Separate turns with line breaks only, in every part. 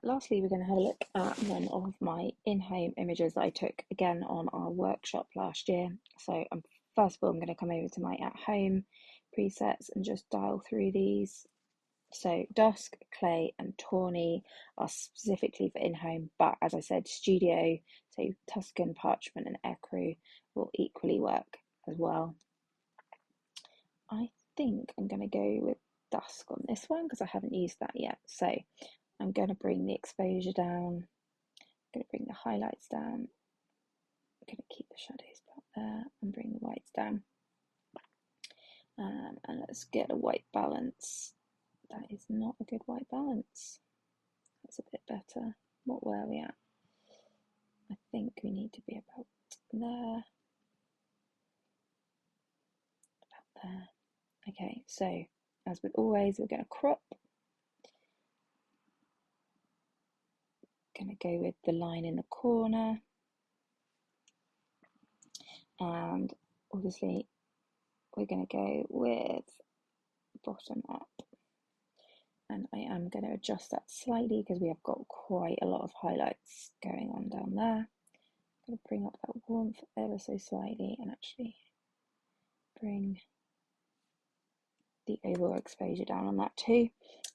Lastly, we're going to have a look at one of my in-home images that I took again on our workshop last year. So first of all, I'm going to come over to my at-home presets and just dial through these. So dusk, clay and tawny are specifically for in-home, but as I said, studio, so Tuscan, parchment and ecru will equally work as well. I think I'm going to go with dusk on this one because I haven't used that yet. So I'm going to bring the exposure down, I'm going to bring the highlights down, I'm going to keep the shadows back there and bring the whites down. And let's get a white balance. That is not a good white balance. That's a bit better. What were we at? I think we need to be about there. About there. Okay, so as with always, we're going to crop. Going to go with the line in the corner. And obviously, we're going to go with bottom up. And I am going to adjust that slightly because we have got quite a lot of highlights going on down there. I'm going to bring up that warmth ever so slightly and actually bring the overall exposure down on that too.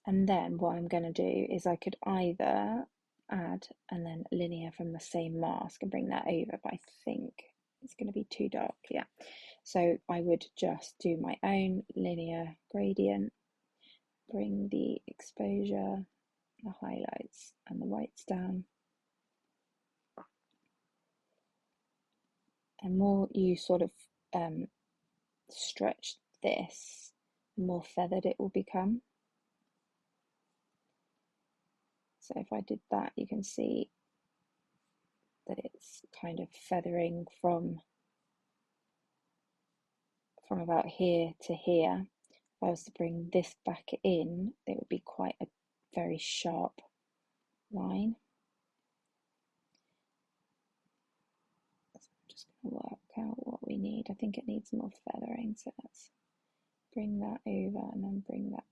And then what I'm going to do is I could either add and then linear from the same mask and bring that over, but I think it's going to be too dark. Yeah, so I would just do my own linear gradient, bring the exposure, the highlights and the whites down. And more you sort of stretch this, the more feathered it will become. So if I did that, you can see that it's kind of feathering from about here to here. If I was to bring this back in, it would be quite a very sharp line. So I'm just going to work out what we need. I think it needs more feathering, so let's bring that over and then bring that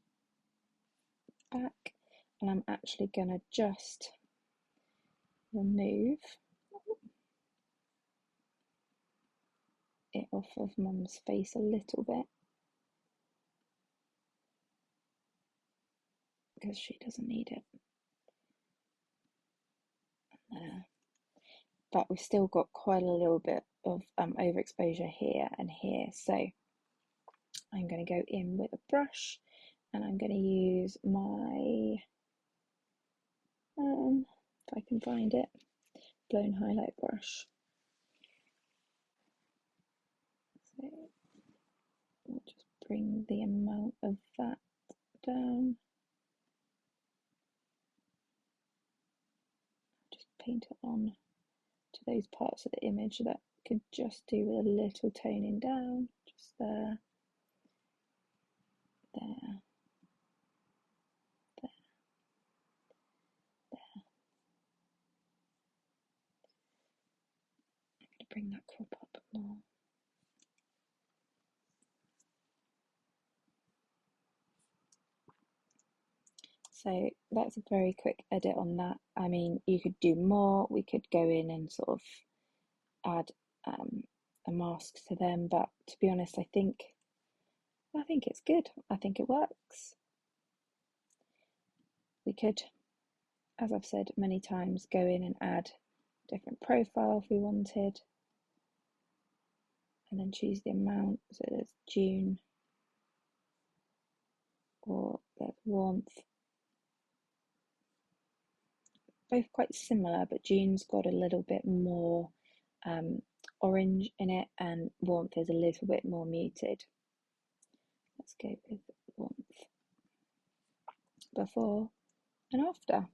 back. And I'm actually going to just remove it off of Mum's face a little bit because she doesn't need it. There. But we've still got quite a little bit of overexposure here and here, so I'm going to go in with a brush and I'm going to use my if I can find it, blown highlight brush. So we'll just bring the amount of that down, just paint it on to those parts of the image that could just do with a little toning down, just there, there, there, there. I'm going to bring that crop up more. So that's a very quick edit on that. I mean, you could do more. We could go in and sort of add a mask to them, but to be honest, I think it's good. I think it works. We could, as I've said many times, go in and add a different profile if we wanted, and then choose the amount. So there's June, or there's warmth. Both quite similar, but June's got a little bit more orange in it and warmth is a little bit more muted. Let's go with warmth before and after.